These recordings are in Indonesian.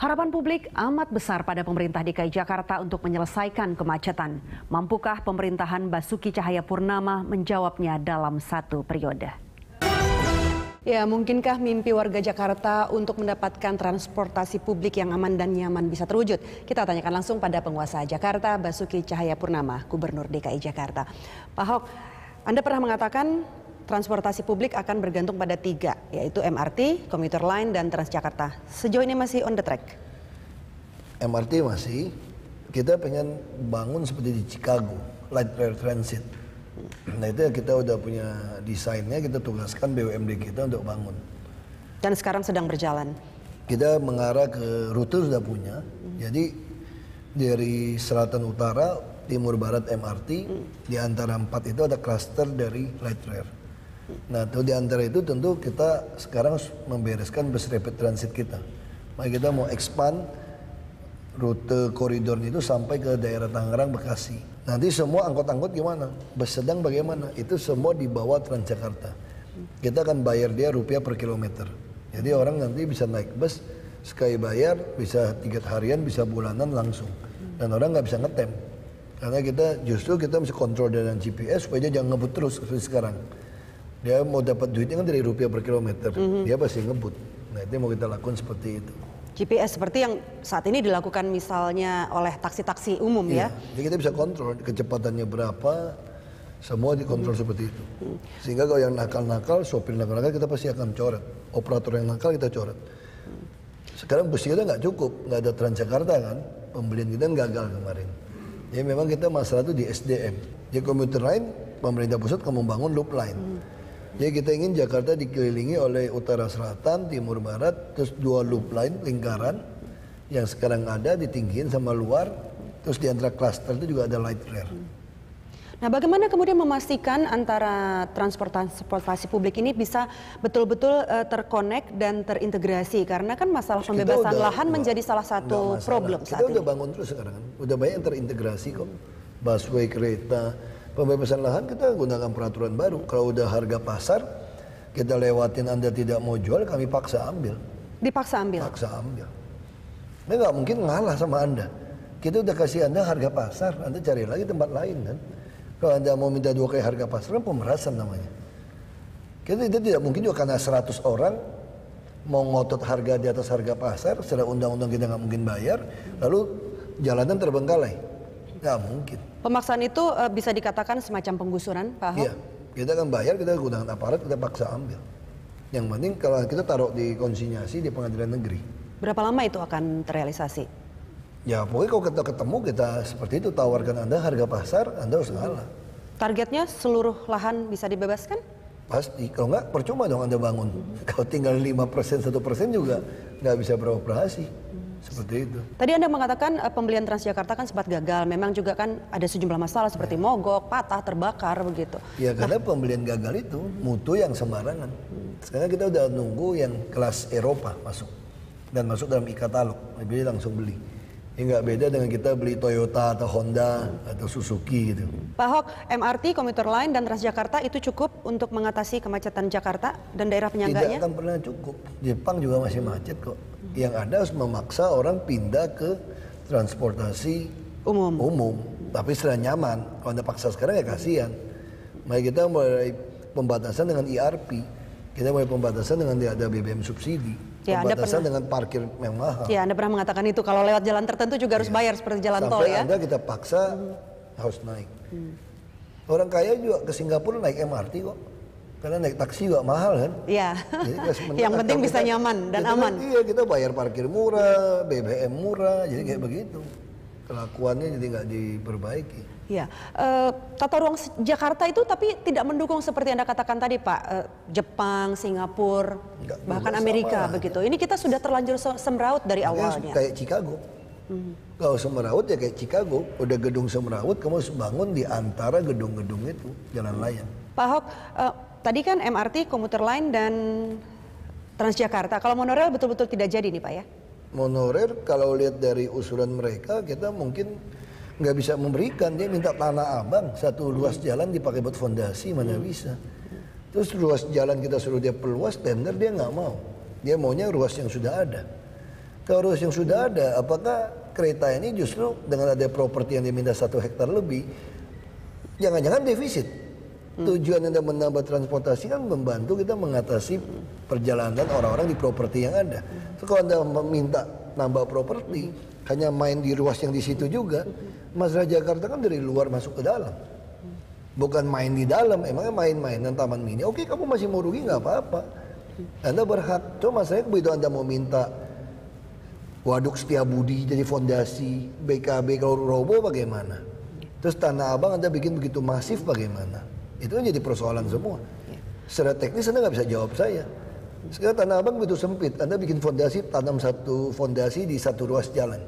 Harapan publik amat besar pada pemerintah DKI Jakarta untuk menyelesaikan kemacetan. Mampukah pemerintahan Basuki Cahayapurnama menjawabnya dalam satu periode? Ya, mungkinkah mimpi warga Jakarta untuk mendapatkan transportasi publik yang aman dan nyaman bisa terwujud? Kita tanyakan langsung pada penguasa Jakarta, Basuki Cahayapurnama, Gubernur DKI Jakarta. Pak Ahok, Anda pernah mengatakan transportasi publik akan bergantung pada 3, yaitu MRT, Komuter Line, dan Transjakarta. Sejauh ini masih on the track? MRT masih, kita pengen bangun seperti di Chicago, Light Rail Transit. Nah itu kita udah punya desainnya, kita tugaskan BUMD kita untuk bangun. Dan sekarang sedang berjalan? Kita mengarah ke rute sudah punya, jadi dari selatan utara, timur barat MRT, di antara 4 itu ada klaster dari Light Rail. Nah itu di antara itu tentu kita sekarang harus membereskan bus rapid transit kita. Maka kita mau expand rute koridornya itu sampai ke daerah Tangerang, Bekasi. Nanti semua angkot-angkot gimana? Bus sedang bagaimana? Itu semua di bawah Transjakarta. Kita akan bayar dia rupiah per kilometer. Jadi orang nanti bisa naik bus, sekali bayar, bisa tiket harian, bisa bulanan langsung. Dan orang nggak bisa ngetem. Karena kita mesti kontrol dengan GPS supaya dia jangan ngebut terus seperti sekarang. Dia mau dapat duitnya kan dari rupiah per kilometer, dia pasti ngebut. Nah itu mau kita lakukan seperti itu. GPS seperti yang saat ini dilakukan misalnya oleh taksi-taksi umum ya? Jadi kita bisa kontrol kecepatannya berapa, semua dikontrol seperti itu. Sehingga kalau yang nakal-nakal, sopir nakal-nakal kita pasti akan coret. Operator yang nakal kita coret. Sekarang bus kita nggak cukup, nggak ada Transjakarta kan, pembelian kita gagal kemarin. Jadi memang kita masalah itu di SDM. Jadi komuter lain, pemerintah pusat akan membangun loop line. Jadi kita ingin Jakarta dikelilingi oleh utara selatan, timur barat, terus 2 loop line lingkaran yang sekarang ada ditinggiin sama luar, terus di antara klaster itu juga ada light rail. Nah, bagaimana kemudian memastikan antara transportasi publik ini bisa betul-betul terkonek dan terintegrasi? Karena kan masalah pembebasan lahan menjadi salah satu problem saat ini. Kita udah bangun terus sekarang kan, udah banyak yang terintegrasi kok, busway, kereta. Pembebasan lahan kita gunakan peraturan baru. Kalau udah harga pasar, kita lewatin Anda tidak mau jual, kami paksa ambil. Dipaksa ambil? Paksa ambil. Nah nggak mungkin ngalah sama Anda. Kita udah kasih Anda harga pasar, Anda cari lagi tempat lain kan. Kalau Anda mau minta 2 kali harga pasar, kan pemerasan namanya. Kita tidak mungkin juga karena 100 orang mau ngotot harga di atas harga pasar, secara undang-undang kita nggak mungkin bayar, lalu jalanan terbengkalai. Nggak mungkin. Pemaksaan itu bisa dikatakan semacam penggusuran, Pak Ahok? Iya, kita akan bayar, kita gunakan aparat, kita paksa ambil. Yang penting kalau kita taruh di konsinyasi di pengadilan negeri. Berapa lama itu akan terrealisasi? Ya pokoknya kalau kita ketemu, kita seperti itu tawarkan Anda harga pasar, Anda harus ngalah. Targetnya seluruh lahan bisa dibebaskan? Pasti, kalau nggak percuma dong Anda bangun. Kalau tinggal 5%, 1% juga nggak bisa beroperasi. Seperti itu. Tadi Anda mengatakan pembelian Transjakarta kan sempat gagal. Memang juga kan ada sejumlah masalah seperti mogok, patah, terbakar begitu. Ya karena pembelian gagal itu mutu yang sembarangan. Sekarang kita udah nunggu yang kelas Eropa masuk. Dan masuk dalam e-katalog. Jadi langsung beli. Ini nggak beda dengan kita beli Toyota atau Honda atau Suzuki gitu. Pak Ahok, MRT, Komuter Line, dan Transjakarta itu cukup untuk mengatasi kemacetan Jakarta dan daerah penyangganya? Tidak akan pernah cukup. Jepang juga masih macet kok. Yang ada harus memaksa orang pindah ke transportasi umum. Tapi setelah nyaman. Kalau Anda paksa sekarang ya kasihan. Maka kita mulai pembatasan dengan ERP. Kita mulai pembatasan dengan ada BBM subsidi. Ya, pembatasan dengan parkir yang mahal. Ya, Anda pernah mengatakan itu. Kalau lewat jalan tertentu juga harus bayar seperti jalan tol ya. Sampai Anda kita paksa harus naik. Orang kaya juga ke Singapura naik MRT kok. Karena naik taksi juga mahal kan. Iya. Yang penting bisa nyaman dan aman. Iya, kita bayar parkir murah, BBM murah, jadi kayak begitu. Kelakuannya jadi nggak diperbaiki. Iya, tata ruang Jakarta itu tapi tidak mendukung seperti Anda katakan tadi Pak, Jepang, Singapura, bahkan Amerika begitu. Ini kita sudah terlanjur semeraut dari awalnya. Kayak Chicago. Kalau semeraut ya kayak Chicago, udah gedung semeraut, kamu harus bangun di antara gedung-gedung itu, jalan layang. Pak Ahok, tadi kan MRT, Komuter Line, dan Transjakarta. Kalau monorail betul-betul tidak jadi nih Pak ya? Monorail kalau lihat dari usulan mereka, kita mungkin nggak bisa memberikan. Dia minta tanah abang, satu ruas jalan dipakai buat fondasi, mana bisa. Terus ruas jalan kita suruh dia perluas, tender dia nggak mau. Dia maunya ruas yang sudah ada. Kalau ruas yang sudah ada, apakah kereta ini justru dengan ada properti yang diminta 1 hektar lebih, jangan-jangan defisit? Tujuan Anda menambah transportasi kan membantu kita mengatasi perjalanan orang-orang di properti yang ada. So, kalau Anda meminta nambah properti, hanya main di ruas yang di situ juga, masalah Jakarta kan dari luar masuk ke dalam. Bukan main di dalam, emangnya main-mainan taman mini. Oke, kamu masih mau rugi nggak apa-apa. Anda berhak. Cuma masalahnya begitu Anda mau minta Waduk Setiabudi jadi fondasi, BKB kalau robo bagaimana? Terus Tanah Abang Anda bikin begitu masif bagaimana? Itu kan jadi persoalan semua. Secara teknis Anda nggak bisa jawab saya. Sekarang Tanah Abang begitu sempit, Anda bikin fondasi, tanam satu fondasi di satu ruas jalan.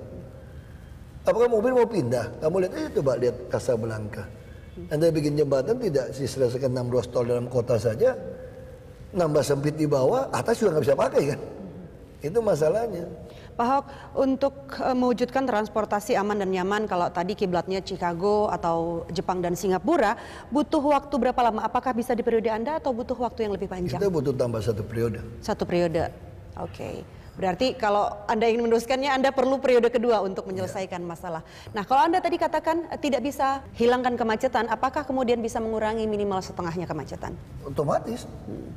Apakah mobil mau pindah? Kamu lihat, coba lihat Casablanca. Anda bikin jembatan tidak diselesaikan 6 ruas tol dalam kota saja, nambah sempit di bawah, atas juga nggak bisa pakai kan? Itu masalahnya. Pak Ahok, untuk mewujudkan transportasi aman dan nyaman, kalau tadi kiblatnya Chicago atau Jepang dan Singapura, butuh waktu berapa lama? Apakah bisa di periode Anda atau butuh waktu yang lebih panjang? Kita butuh tambah 1 periode. 1 periode, oke. Berarti kalau Anda ingin meneruskannya, Anda perlu periode kedua untuk menyelesaikan masalah. Nah, kalau Anda tadi katakan tidak bisa hilangkan kemacetan, apakah kemudian bisa mengurangi minimal setengahnya kemacetan? Otomatis.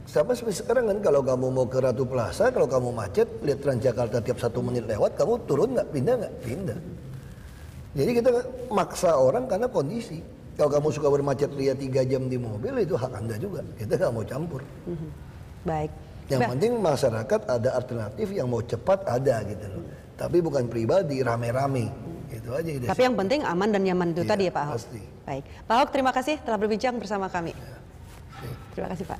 Sama seperti sekarang kan, kalau kamu mau ke Ratu Plaza, kalau kamu macet, lihat Transjakarta tiap 1 menit lewat, kamu turun nggak? Pindah nggak? Pindah. Jadi kita maksa orang karena kondisi. Kalau kamu suka bermacet ria 3 jam di mobil, itu hak Anda juga. Kita nggak mau campur. Baik. Yang penting masyarakat ada alternatif yang mau cepat ada gitu loh. Tapi bukan pribadi, rame-rame. Itu aja. Tapi yang penting aman dan nyaman itu tadi ya Pak Ahok. Pasti. Baik. Pak Ahok, terima kasih telah berbincang bersama kami. Terima kasih Pak.